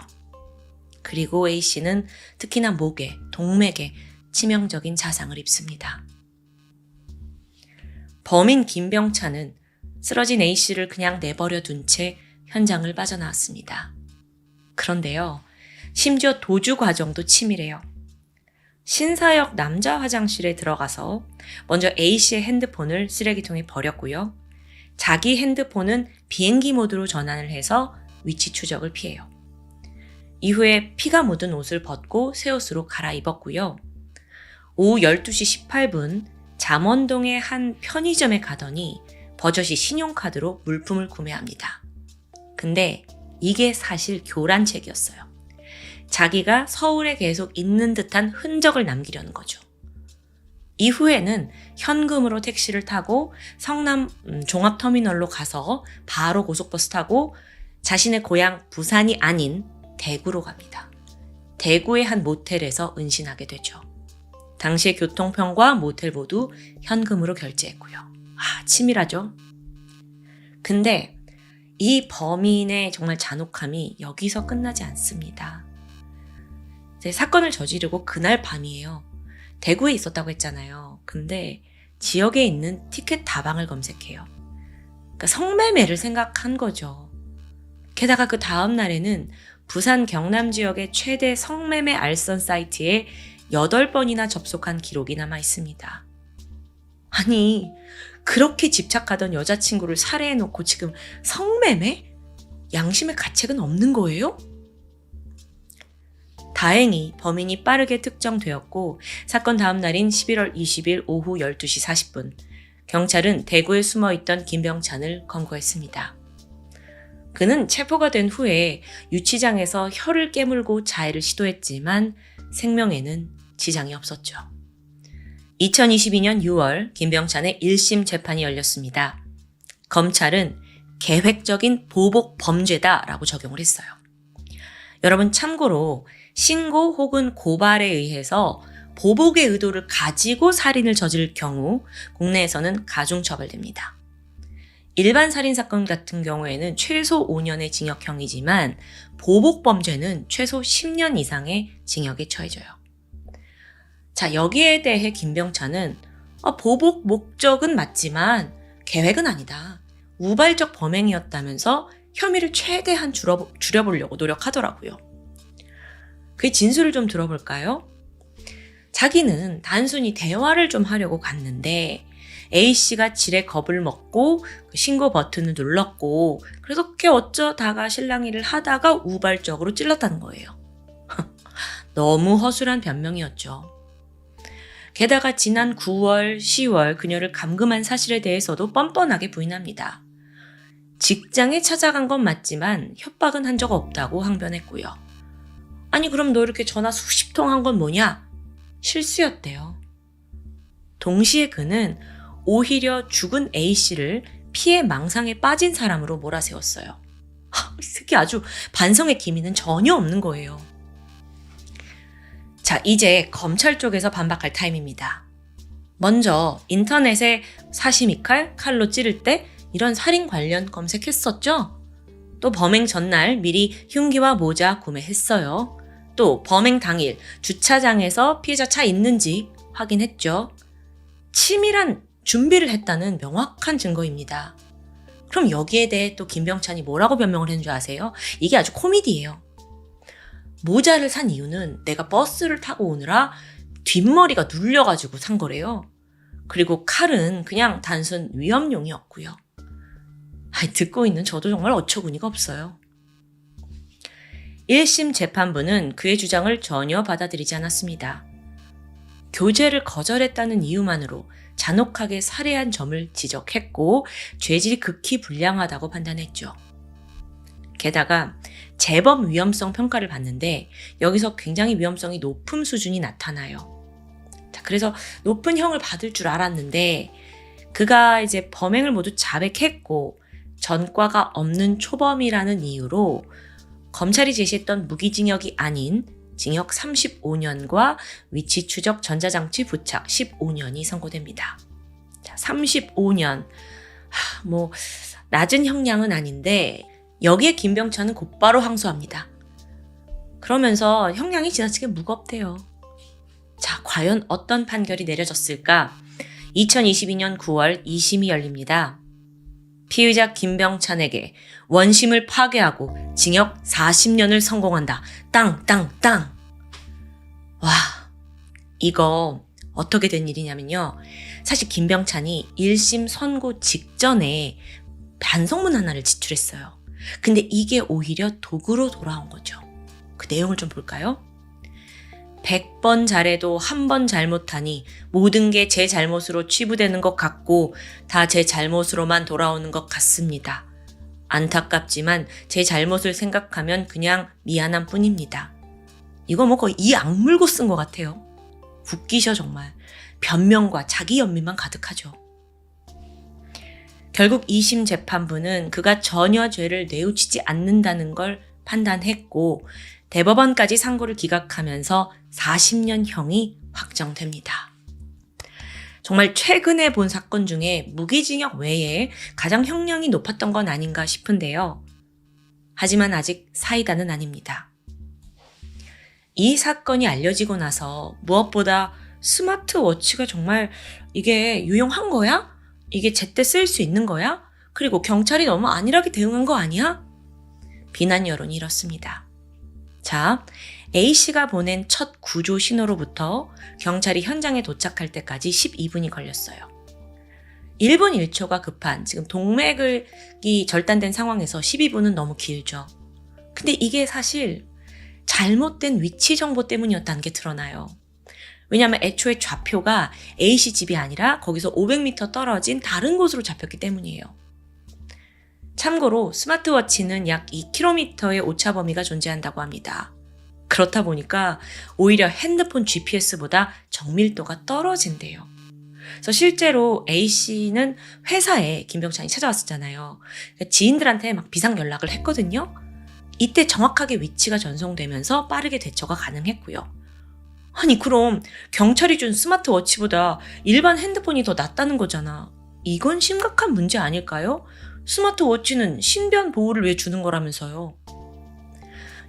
그리고 A씨는 특히나 목에, 동맥에 치명적인 자상을 입습니다. 범인 김병찬은 쓰러진 A씨를 그냥 내버려 둔 채 현장을 빠져나왔습니다. 그런데요, 심지어 도주 과정도 치밀해요. 신사역 남자 화장실에 들어가서 먼저 A씨의 핸드폰을 쓰레기통에 버렸고요. 자기 핸드폰은 비행기 모드로 전환을 해서 위치 추적을 피해요. 이후에 피가 묻은 옷을 벗고 새 옷으로 갈아입었고요. 오후 12시 18분 잠원동의 한 편의점에 가더니 버젓이 신용카드로 물품을 구매합니다. 근데 이게 사실 교란책이었어요. 자기가 서울에 계속 있는 듯한 흔적을 남기려는 거죠. 이후에는 현금으로 택시를 타고 성남 종합터미널로 가서 바로 고속버스 타고 자신의 고향 부산이 아닌 대구로 갑니다. 대구의 한 모텔에서 은신하게 되죠. 당시의 교통편과 모텔 모두 현금으로 결제했고요. 치밀하죠? 근데 이 범인의 정말 잔혹함이 여기서 끝나지 않습니다. 이제 사건을 저지르고 그날 밤이에요. 대구에 있었다고 했잖아요. 근데 지역에 있는 티켓 다방을 검색해요. 그러니까 성매매를 생각한 거죠. 게다가 그 다음 날에는 부산 경남 지역의 최대 성매매 알선 사이트에 8번이나 접속한 기록이 남아 있습니다. 아니, 그렇게 집착하던 여자친구를 살해해놓고 지금 성매매? 양심의 가책은 없는 거예요? 다행히 범인이 빠르게 특정되었고 사건 다음 날인 11월 20일 오후 12시 40분 경찰은 대구에 숨어있던 김병찬을 검거했습니다. 그는 체포가 된 후에 유치장에서 혀를 깨물고 자해를 시도했지만 생명에는 지장이 없었죠. 2022년 6월 김병찬의 1심 재판이 열렸습니다. 검찰은 계획적인 보복 범죄다라고 적용을 했어요. 여러분 참고로 신고 혹은 고발에 의해서 보복의 의도를 가지고 살인을 저지를 경우 국내에서는 가중처벌됩니다. 일반 살인사건 같은 경우에는 최소 5년의 징역형이지만 보복범죄는 최소 10년 이상의 징역에 처해져요. 자, 여기에 대해 김병찬은 보복 목적은 맞지만 계획은 아니다. 우발적 범행이었다면서 혐의를 최대한 줄여보려고 노력하더라고요. 그의 진술을 좀 들어볼까요? 자기는 단순히 대화를 좀 하려고 갔는데 A씨가 지레 겁을 먹고 신고 버튼을 눌렀고 그래서 그렇게 어쩌다가 실랑이를 하다가 우발적으로 찔렀다는 거예요. 너무 허술한 변명이었죠. 게다가 지난 9월, 10월 그녀를 감금한 사실에 대해서도 뻔뻔하게 부인합니다. 직장에 찾아간 건 맞지만 협박은 한 적 없다고 항변했고요. 아니 그럼 너 이렇게 전화 수십 통 한 건 뭐냐? 실수였대요. 동시에 그는 오히려 죽은 A씨를 피해 망상에 빠진 사람으로 몰아세웠어요. 이 새끼 아주 반성의 기미는 전혀 없는 거예요. 자, 이제 검찰 쪽에서 반박할 타임입니다. 먼저 인터넷에 사시미칼, 칼로 찌를 때 이런 살인 관련 검색했었죠? 또 범행 전날 미리 흉기와 모자 구매했어요. 또 범행 당일 주차장에서 피해자 차 있는지 확인했죠. 치밀한 준비를 했다는 명확한 증거입니다. 그럼 여기에 대해 또 김병찬이 뭐라고 변명을 했는 줄 아세요? 이게 아주 코미디예요. 모자를 산 이유는 내가 버스를 타고 오느라 뒷머리가 눌려가지고 산 거래요. 그리고 칼은 그냥 단순 위험용이었고요. 듣고 있는 저도 정말 어처구니가 없어요. 1심 재판부는 그의 주장을 전혀 받아들이지 않았습니다. 교제를 거절했다는 이유만으로 잔혹하게 살해한 점을 지적했고 죄질이 극히 불량하다고 판단했죠. 게다가 재범 위험성 평가를 받는데 여기서 굉장히 위험성이 높은 수준이 나타나요. 자, 그래서 높은 형을 받을 줄 알았는데 그가 이제 범행을 모두 자백했고 전과가 없는 초범이라는 이유로 검찰이 제시했던 무기징역이 아닌 징역 35년과 위치 추적 전자장치 부착 15년이 선고됩니다. 자, 35년. 낮은 형량은 아닌데 여기에 김병찬은 곧바로 항소합니다. 그러면서 형량이 지나치게 무겁대요. 자, 과연 어떤 판결이 내려졌을까? 2022년 9월 2심이 열립니다. 피의자 김병찬에게 원심을 파괴하고 징역 40년을 선고한다. 땅. 와, 이거 어떻게 된 일이냐면요. 사실 김병찬이 1심 선고 직전에 반성문 하나를 제출했어요. 근데 이게 오히려 도구로 돌아온 거죠. 그 내용을 좀 볼까요? 100번 잘해도 한 번 잘못하니 모든 게 제 잘못으로 치부되는 것 같고 다 제 잘못으로만 돌아오는 것 같습니다. 안타깝지만 제 잘못을 생각하면 그냥 미안한 뿐입니다. 이거 거의 이 악물고 쓴 것 같아요. 웃기셔 정말. 변명과 자기 연민만 가득하죠. 결국 2심 재판부는 그가 전혀 죄를 뉘우치지 않는다는 걸 판단했고 대법원까지 상고를 기각하면서 40년형이 확정됩니다. 정말 최근에 본 사건 중에 무기징역 외에 가장 형량이 높았던 건 아닌가 싶은데요. 하지만 아직 사이다는 아닙니다. 이 사건이 알려지고 나서 무엇보다 스마트워치가 정말 이게 유용한 거야? 이게 제때 쓸 수 있는 거야? 그리고 경찰이 너무 안일하게 대응한 거 아니야? 비난 여론이 이렇습니다. 자, A씨가 보낸 첫 구조 신호로부터 경찰이 현장에 도착할 때까지 12분이 걸렸어요. 1분 1초가 급한 지금 동맥이 절단된 상황에서 12분은 너무 길죠. 근데 이게 사실 잘못된 위치 정보 때문이었다는 게 드러나요. 왜냐하면 애초에 좌표가 A씨 집이 아니라 거기서 500m 떨어진 다른 곳으로 잡혔기 때문이에요. 참고로 스마트워치는 약 2km의 오차 범위가 존재한다고 합니다. 그렇다 보니까 오히려 핸드폰 GPS보다 정밀도가 떨어진대요. 그래서 실제로 A씨는 회사에 김병찬이 찾아왔었잖아요. 그러니까 지인들한테 막 비상 연락을 했거든요. 이때 정확하게 위치가 전송되면서 빠르게 대처가 가능했고요. 아니 그럼 경찰이 준 스마트워치보다 일반 핸드폰이 더 낫다는 거잖아. 이건 심각한 문제 아닐까요? 스마트워치는 신변 보호를 위해 주는 거라면서요.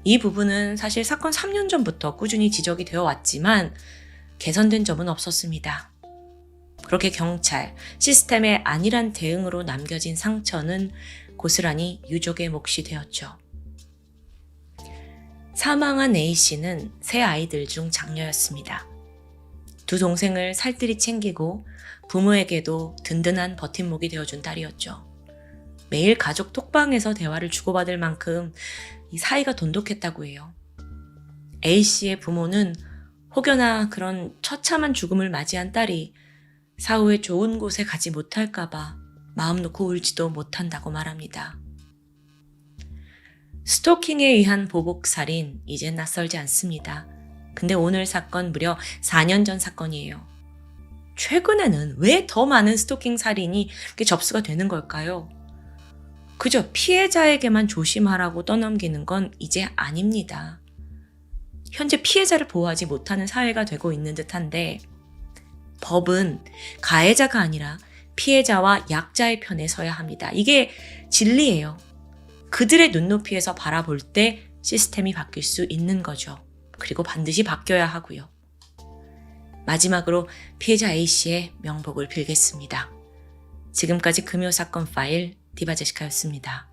이 부분은 사실 사건 3년 전부터 꾸준히 지적이 되어 왔지만 개선된 점은 없었습니다. 그렇게 경찰, 시스템의 안일한 대응으로 남겨진 상처는 고스란히 유족의 몫이 되었죠. 사망한 A씨는 세 아이들 중 장녀였습니다. 두 동생을 살뜰히 챙기고 부모에게도 든든한 버팀목이 되어준 딸이었죠. 매일 가족 톡방에서 대화를 주고받을 만큼 이 사이가 돈독했다고 해요. A씨의 부모는 혹여나 그런 처참한 죽음을 맞이한 딸이 사후에 좋은 곳에 가지 못할까봐 마음 놓고 울지도 못한다고 말합니다. 스토킹에 의한 보복살인, 이젠 낯설지 않습니다. 근데 오늘 사건 무려 4년 전 사건이에요. 최근에는 왜 더 많은 스토킹 살인이 이렇게 접수가 되는 걸까요? 그저 피해자에게만 조심하라고 떠넘기는 건 이제 아닙니다. 현재 피해자를 보호하지 못하는 사회가 되고 있는 듯한데 법은 가해자가 아니라 피해자와 약자의 편에 서야 합니다. 이게 진리예요. 그들의 눈높이에서 바라볼 때 시스템이 바뀔 수 있는 거죠. 그리고 반드시 바뀌어야 하고요. 마지막으로 피해자 A씨의 명복을 빌겠습니다. 지금까지 금요사건 파일 디바제시카였습니다.